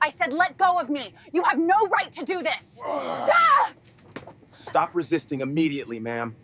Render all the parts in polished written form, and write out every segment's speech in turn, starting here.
I said let go of me. You have no right to do this. Ah! Stop resisting immediately, ma'am.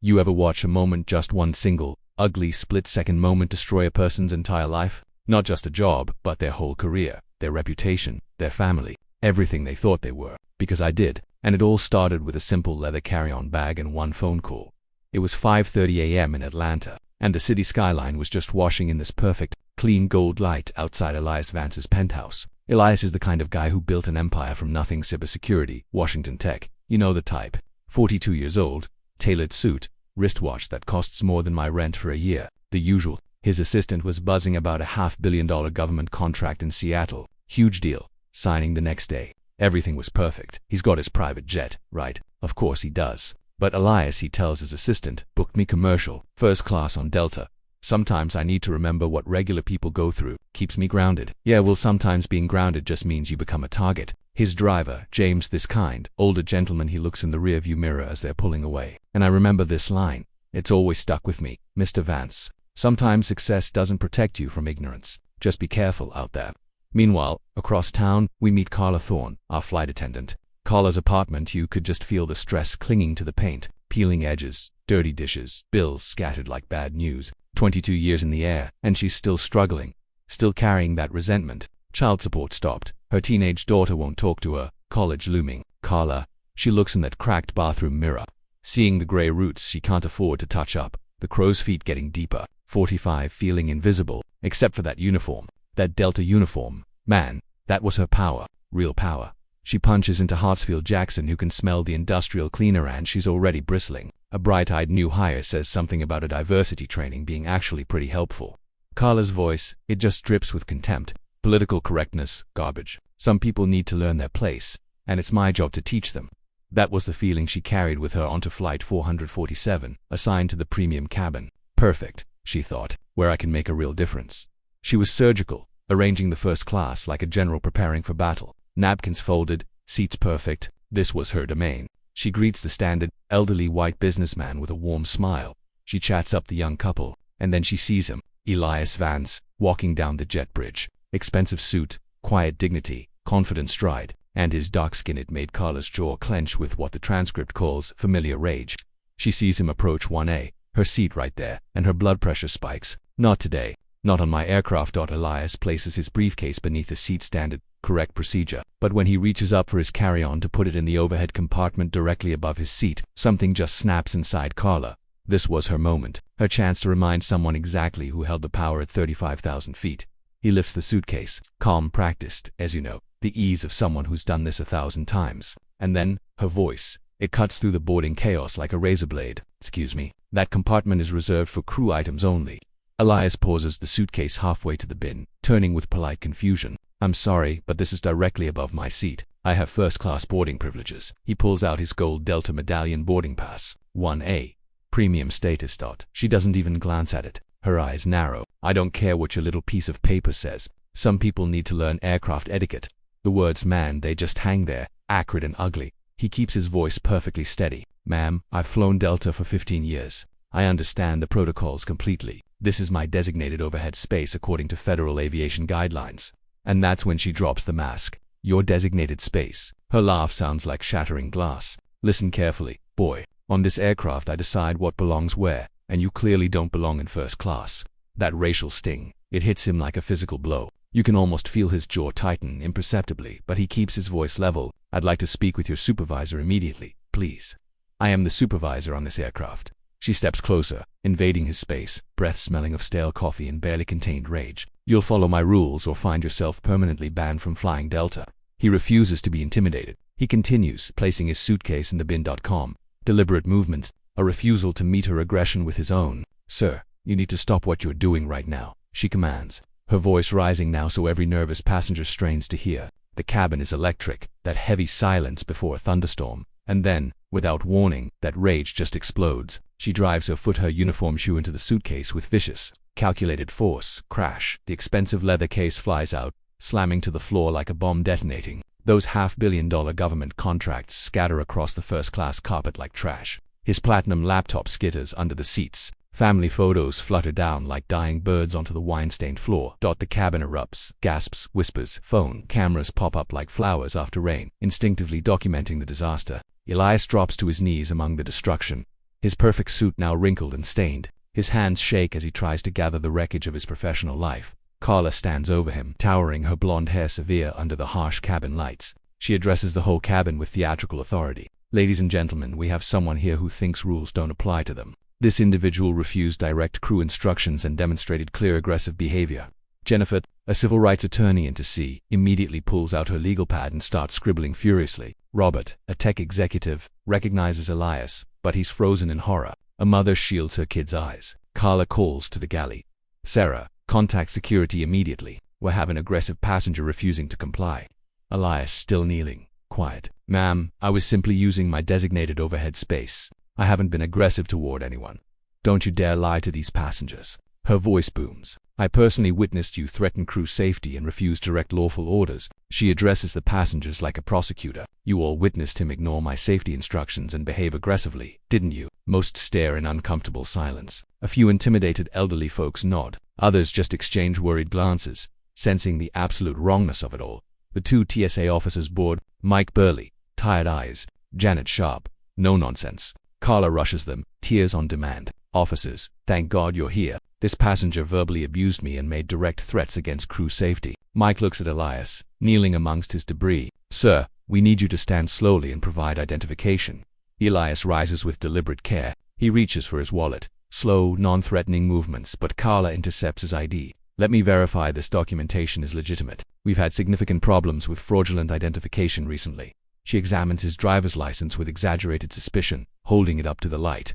You ever watch a moment, just one single, ugly split-second moment destroy a person's entire life? Not just a job, but their whole career, their reputation, their family, everything they thought they were. Because I did, and it all started with a simple leather carry-on bag and one phone call. It was 5:30 a.m. in Atlanta, and the city skyline was just washing in this perfect, clean gold light outside Elias Vance's penthouse. Elias is the kind of guy who built an empire from nothing: cybersecurity, Washington Tech, you know the type. 42 years old, tailored suit, wristwatch that costs more than my rent for a year, the usual. His assistant was buzzing about a $500 million government contract in Seattle. Huge deal. Signing the next day. Everything was perfect. He's got his private jet, right? Of course he does. But Elias, he tells his assistant, booked me commercial, first class on Delta. Sometimes I need to remember what regular people go through. Keeps me grounded. Yeah, well, sometimes being grounded just means you become a target. His driver, James, this kind, older gentleman, he looks in the rearview mirror as they're pulling away. And I remember this line. It's always stuck with me. Mr. Vance, sometimes success doesn't protect you from ignorance. Just be careful out there. Meanwhile, across town, we meet Carla Thorne, our flight attendant. Carla's apartment, you could just feel the stress clinging to the paint, peeling edges, dirty dishes, bills scattered like bad news. 22 years in the air, and she's still struggling, still carrying that resentment. Child support stopped. Her teenage daughter won't talk to her. College looming. Carla, she looks in that cracked bathroom mirror, seeing the gray roots she can't afford to touch up, the crow's feet getting deeper. 45, feeling invisible, except for that uniform, that Delta uniform. Man, that was her power, real power. She punches into Hartsfield Jackson, who can smell the industrial cleaner, and she's already bristling. A bright-eyed new hire says something about a diversity training being actually pretty helpful. Carla's voice, it just drips with contempt. Political correctness, garbage. Some people need to learn their place, and it's my job to teach them. That was the feeling she carried with her onto flight 447, assigned to the premium cabin. Perfect, she thought, where I can make a real difference. She was surgical, arranging the first class like a general preparing for battle. Napkins folded, seats perfect. This was her domain. She greets the standard, elderly white businessman with a warm smile. She chats up the young couple, and then she sees him, Elias Vance, walking down the jet bridge. Expensive suit, quiet dignity, confident stride, and his dark skin, it made Carla's jaw clench with what the transcript calls familiar rage. She sees him approach 1A, her seat right there, and her blood pressure spikes. Not today. Not on my aircraft. Elias places his briefcase beneath the seat, standard, correct procedure. But when he reaches up for his carry-on to put it in the overhead compartment directly above his seat, something just snaps inside Carla. This was her moment, her chance to remind someone exactly who held the power at 35,000 feet. He lifts the suitcase, calm, practiced, as you know, the ease of someone who's done this 1,000 times. And then, her voice, it cuts through the boarding chaos like a razor blade. Excuse me, that compartment is reserved for crew items only. Elias pauses the suitcase halfway to the bin, turning with polite confusion. I'm sorry, but this is directly above my seat. I have first-class boarding privileges. He pulls out his gold Delta medallion boarding pass. 1A. Premium status. She doesn't even glance at it. Her eyes narrow. I don't care what your little piece of paper says. Some people need to learn aircraft etiquette. The words, man, they just hang there, acrid and ugly. He keeps his voice perfectly steady. Ma'am, I've flown Delta for 15 years. I understand the protocols completely. This is my designated overhead space according to federal aviation guidelines. And that's when she drops the mask. Your designated space. Her laugh sounds like shattering glass. Listen carefully, boy. On this aircraft I decide what belongs where, and you clearly don't belong in first class. That racial sting, it hits him like a physical blow. You can almost feel his jaw tighten imperceptibly, but he keeps his voice level. I'd like to speak with your supervisor immediately, please. I am the supervisor on this aircraft. She steps closer, invading his space, breath smelling of stale coffee and barely contained rage. You'll follow my rules or find yourself permanently banned from flying Delta. He refuses to be intimidated. He continues, placing his suitcase in the bin.com. Deliberate movements, a refusal to meet her aggression with his own. Sir, you need to stop what you're doing right now, she commands, her voice rising now so every nervous passenger strains to hear. The cabin is electric, that heavy silence before a thunderstorm. And then, without warning, that rage just explodes. She drives her foot, her uniform shoe, into the suitcase with vicious, calculated force. Crash. The expensive leather case flies out, slamming to the floor like a bomb detonating. Those $500 million government contracts scatter across the first-class carpet like trash. His platinum laptop skitters under the seats, Family photos flutter down like dying birds onto the wine-stained floor. The cabin erupts, gasps, whispers, phone. Cameras pop up like flowers after rain, instinctively documenting the disaster. Elias drops to his knees among the destruction, his perfect suit now wrinkled and stained. His hands shake as he tries to gather the wreckage of his professional life. Carla stands over him, towering, her blonde hair severe under the harsh cabin lights. She addresses the whole cabin with theatrical authority. Ladies and gentlemen, we have someone here who thinks rules don't apply to them. This individual refused direct crew instructions and demonstrated clear aggressive behavior. Jennifer, a civil rights attorney in Tennessee, immediately pulls out her legal pad and starts scribbling furiously. Robert, a tech executive, recognizes Elias, but he's frozen in horror. A mother shields her kid's eyes. Carla calls to the galley. Sarah, contact security immediately. We have an aggressive passenger refusing to comply. Elias, still kneeling. Quiet. Ma'am, I was simply using my designated overhead space. I haven't been aggressive toward anyone. Don't you dare lie to these passengers. Her voice booms. I personally witnessed you threaten crew safety and refuse direct lawful orders. She addresses the passengers like a prosecutor. You all witnessed him ignore my safety instructions and behave aggressively, didn't you? Most stare in uncomfortable silence. A few intimidated elderly folks nod. Others just exchange worried glances, sensing the absolute wrongness of it all. The two TSA officers board, Mike Burley, tired eyes, Janet Sharp, no nonsense. Carla rushes them, tears on demand. Officers, thank God you're here. This passenger verbally abused me and made direct threats against crew safety. Mike looks at Elias, kneeling amongst his debris. Sir, we need you to stand slowly and provide identification. Elias rises with deliberate care. He reaches for his wallet. Slow, non-threatening movements, but Carla intercepts his ID. Let me verify this documentation is legitimate. We've had significant problems with fraudulent identification recently. She examines his driver's license with exaggerated suspicion, holding it up to the light.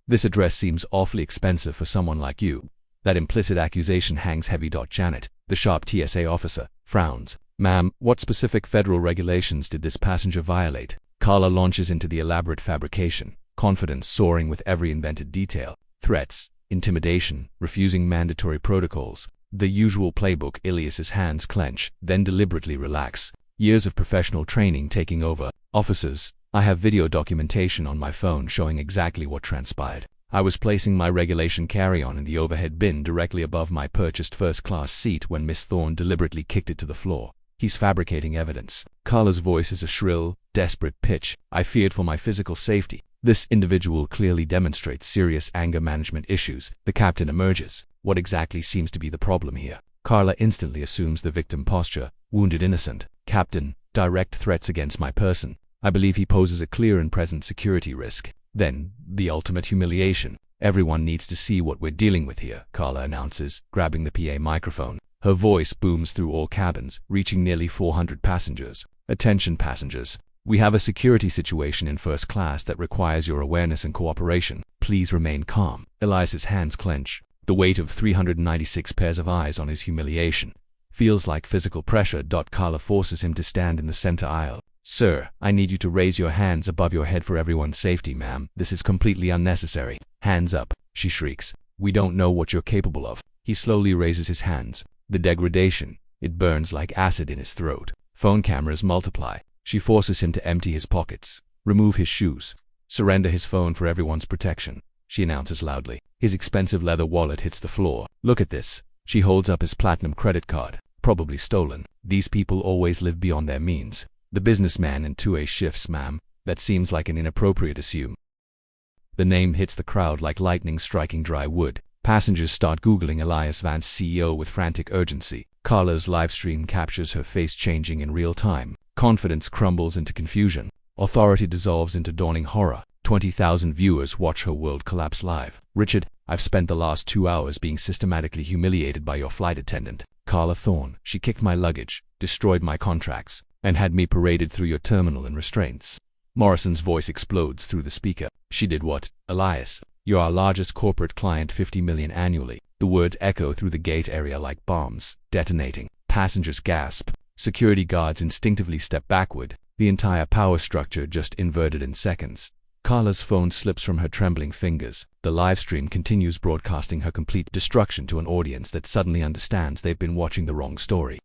This address seems awfully expensive for someone like you. That implicit accusation hangs heavy. Janet, the sharp TSA officer, frowns. Ma'am, what specific federal regulations did this passenger violate? Carla launches into the elaborate fabrication, confidence soaring with every invented detail. Threats, intimidation, refusing mandatory protocols. The usual playbook. Elias's hands clench, then deliberately relax. Years of professional training taking over. Officers, I have video documentation on my phone showing exactly what transpired. I was placing my regulation carry-on in the overhead bin directly above my purchased first-class seat when Miss Thorne deliberately kicked it to the floor. He's fabricating evidence. Carla's voice is a shrill, desperate pitch. I feared for my physical safety. This individual clearly demonstrates serious anger management issues. The captain emerges. What exactly seems to be the problem here? Carla instantly assumes the victim posture. Wounded innocent. Captain, direct threats against my person. I believe he poses a clear and present security risk. Then, the ultimate humiliation. Everyone needs to see what we're dealing with here, Carla announces, grabbing the PA microphone. Her voice booms through all cabins, reaching nearly 400 passengers. Attention passengers. We have a security situation in first class that requires your awareness and cooperation. Please remain calm. Elias's hands clench. The weight of 396 pairs of eyes on his humiliation feels like physical pressure. Carla forces him to stand in the center aisle. Sir, I need you to raise your hands above your head for everyone's safety, ma'am. This is completely unnecessary. Hands up, she shrieks. We don't know what you're capable of. He slowly raises his hands. The degradation. It burns like acid in his throat. Phone cameras multiply. She forces him to empty his pockets, remove his shoes, surrender his phone for everyone's protection. She announces loudly. His expensive leather wallet hits the floor. Look at this. She holds up his platinum credit card, probably stolen. These people always live beyond their means. The businessman in 2A shifts, ma'am. That seems like an inappropriate assume. The name hits the crowd like lightning striking dry wood. Passengers start Googling Elias Vance CEO with frantic urgency. Carla's live stream captures her face changing in real time. Confidence crumbles into confusion. Authority dissolves into dawning horror. 20,000 viewers watch her world collapse live. Richard, I've spent the last 2 hours being systematically humiliated by your flight attendant, Carla Thorne. She kicked my luggage, destroyed my contracts, and had me paraded through your terminal in restraints. Morrison's voice explodes through the speaker. She did what? Elias, you're our largest corporate client, 50 million annually. The words echo through the gate area like bombs, detonating. Passengers gasp. Security guards instinctively step backward. The entire power structure just inverted in seconds. Carla's phone slips from her trembling fingers. The live stream continues broadcasting her complete destruction to an audience that suddenly understands they've been watching the wrong story.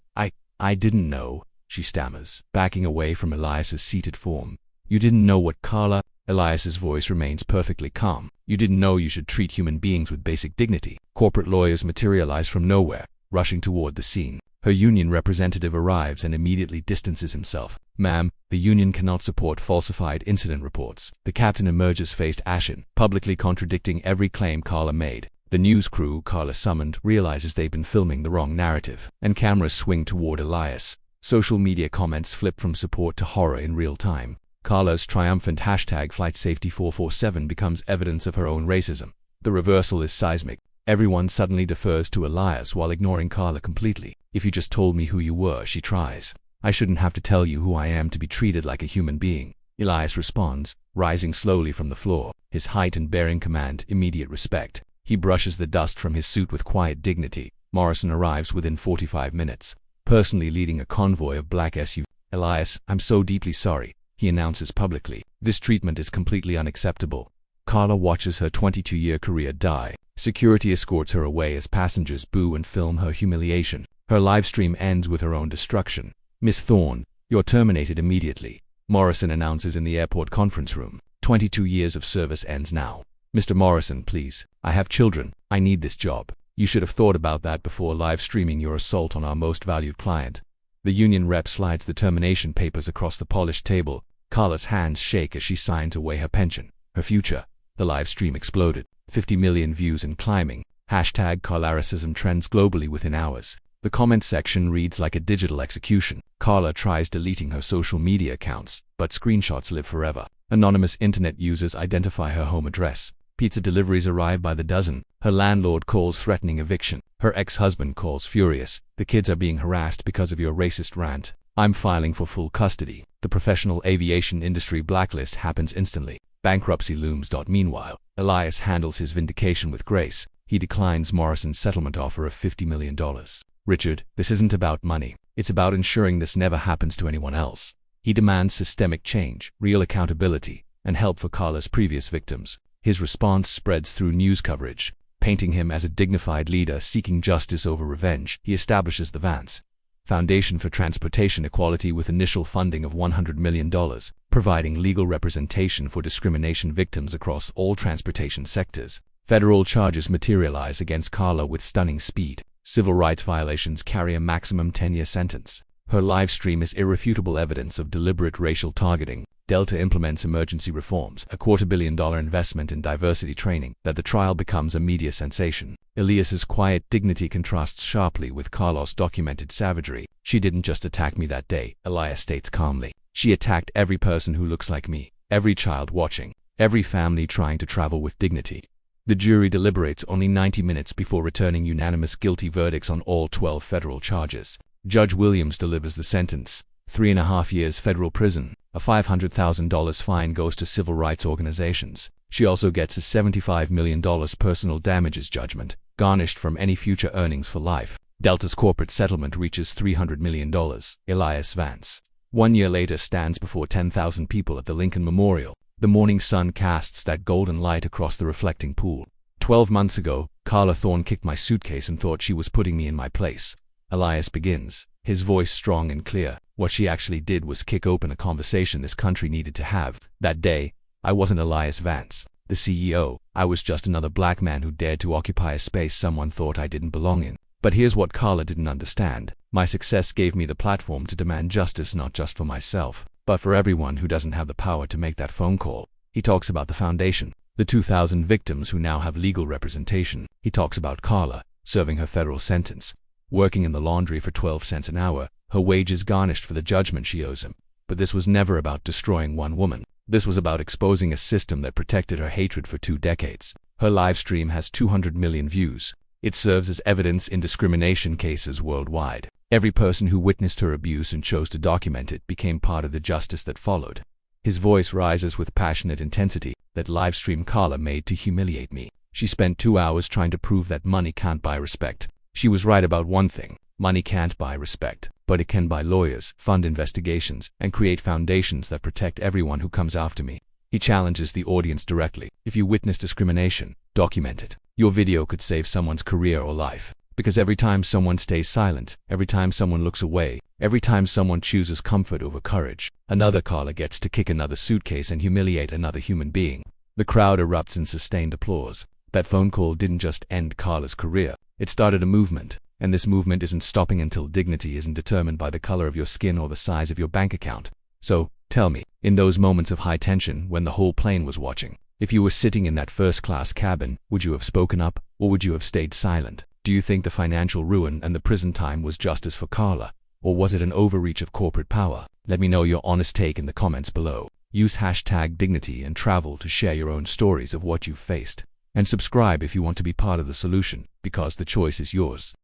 I didn't know, she stammers, backing away from Elias's seated form. You didn't know what? Carla Elias's voice remains perfectly calm. You didn't know you should treat human beings with basic dignity. Corporate lawyers materialize from nowhere, rushing toward the scene. Her union representative arrives and immediately distances himself. Ma'am, the union cannot support falsified incident reports. The captain emerges face ashen, publicly contradicting every claim Carla made. The news crew Carla summoned realizes they've been filming the wrong narrative, and cameras swing toward Elias. Social media comments flip from support to horror in real time. Carla's triumphant hashtag FlightSafety447 becomes evidence of her own racism. The reversal is seismic. Everyone suddenly defers to Elias while ignoring Carla completely. If you just told me who you were, she tries. I shouldn't have to tell you who I am to be treated like a human being. Elias responds, rising slowly from the floor. His height and bearing command immediate respect. He brushes the dust from his suit with quiet dignity. Morrison arrives within 45 minutes, personally leading a convoy of black SUVs. Elias, I'm so deeply sorry, he announces publicly. This treatment is completely unacceptable. Carla watches her 22-year career die. Security escorts her away as passengers boo and film her humiliation. Her live stream ends with her own destruction. Miss Thorne, you're terminated immediately, Morrison announces in the airport conference room. 22 years of service ends now. Mr. Morrison, please. I have children. I need this job. You should have thought about that before live streaming your assault on our most valued client. The union rep slides the termination papers across the polished table. Carla's hands shake as she signs away her pension, her future. The live stream exploded. 50 million views and climbing. Hashtag Carlaracism trends globally within hours. The comment section reads like a digital execution. Carla tries deleting her social media accounts, but screenshots live forever. Anonymous internet users identify her home address. Pizza deliveries arrive by the dozen. Her landlord calls threatening eviction. Her ex-husband calls furious. The kids are being harassed because of your racist rant. I'm filing for full custody. The professional aviation industry blacklist happens instantly. Bankruptcy looms. Meanwhile, Elias handles his vindication with grace. He declines Morrison's settlement offer of $50 million. Richard, this isn't about money. It's about ensuring this never happens to anyone else. He demands systemic change, real accountability, and help for Carla's previous victims. His response spreads through news coverage, painting him as a dignified leader seeking justice over revenge. He establishes the Vance Foundation for Transportation Equality with initial funding of $100 million, providing legal representation for discrimination victims across all transportation sectors. Federal charges materialize against Carla with stunning speed. Civil rights violations carry a maximum 10-year sentence. Her live stream is irrefutable evidence of deliberate racial targeting. Delta implements emergency reforms, a $250 million investment in diversity training, that the trial becomes a media sensation. Elias's quiet dignity contrasts sharply with Carlos' documented savagery. She didn't just attack me that day, Elias states calmly. She attacked every person who looks like me, every child watching, every family trying to travel with dignity. The jury deliberates only 90 minutes before returning unanimous guilty verdicts on all 12 federal charges. Judge Williams delivers the sentence. 3.5 years federal prison. A $500,000 fine goes to civil rights organizations. She also gets a $75 million personal damages judgment, garnished from any future earnings for life. Delta's corporate settlement reaches $300 million. Elias Vance, 1 year later, stands before 10,000 people at the Lincoln Memorial. The morning sun casts that golden light across the reflecting pool. 12 months ago, Carla Thorne kicked my suitcase and thought she was putting me in my place. Elias begins, his voice strong and clear. What she actually did was kick open a conversation this country needed to have. That day, I wasn't Elias Vance, the CEO. I was just another black man who dared to occupy a space someone thought I didn't belong in. But here's what Carla didn't understand. My success gave me the platform to demand justice, not just for myself, but for everyone who doesn't have the power to make that phone call. He talks about the foundation, the 2,000 victims who now have legal representation. He talks about Carla, serving her federal sentence, working in the laundry for 12 cents an hour, her wages garnished for the judgment she owes him. But this was never about destroying one woman. This was about exposing a system that protected her hatred for 2 decades. Her live stream has 200 million views. It serves as evidence in discrimination cases worldwide. Every person who witnessed her abuse and chose to document it became part of the justice that followed. His voice rises with passionate intensity. That live stream Carla made to humiliate me. She spent 2 hours trying to prove that money can't buy respect. She was right about one thing. Money can't buy respect, but it can buy lawyers, fund investigations, and create foundations that protect everyone who comes after me. He challenges the audience directly. If you witness discrimination, document it. Your video could save someone's career or life. Because every time someone stays silent, every time someone looks away, every time someone chooses comfort over courage, another caller gets to kick another suitcase and humiliate another human being. The crowd erupts in sustained applause. That phone call didn't just end Carla's career. It started a movement. And this movement isn't stopping until dignity isn't determined by the color of your skin or the size of your bank account. So, tell me, in those moments of high tension when the whole plane was watching, if you were sitting in that first-class cabin, would you have spoken up, or would you have stayed silent? Do you think the financial ruin and the prison time was justice for Carla, or was it an overreach of corporate power? Let me know your honest take in the comments below. Use #dignity and travel to share your own stories of what you've faced. And subscribe if you want to be part of the solution, because the choice is yours.